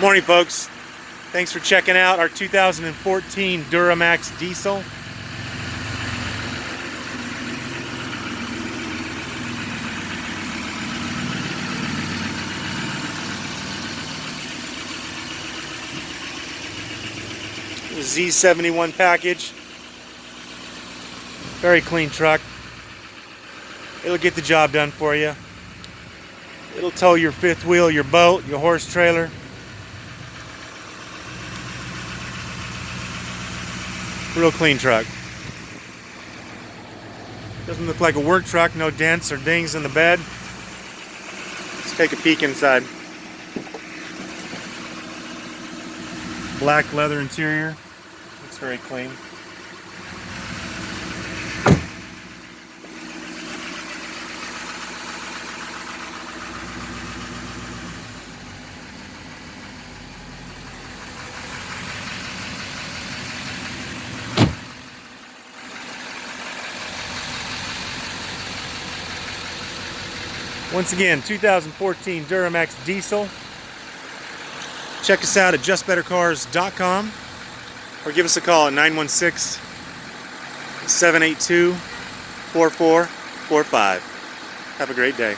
Morning, folks. Thanks for checking out our 2014 Duramax diesel. Z71 package. Very clean truck. It'll get the job done for you. It'll tow your fifth wheel, your boat, your horse trailer. Real clean truck. Doesn't look like a work truck, no dents or dings in the bed. Let's take a peek inside. Black leather interior. Looks very clean. Once again, 2014 Duramax diesel. Check us out at justbettercars.com or give us a call at 916-782-4445. Have a great day.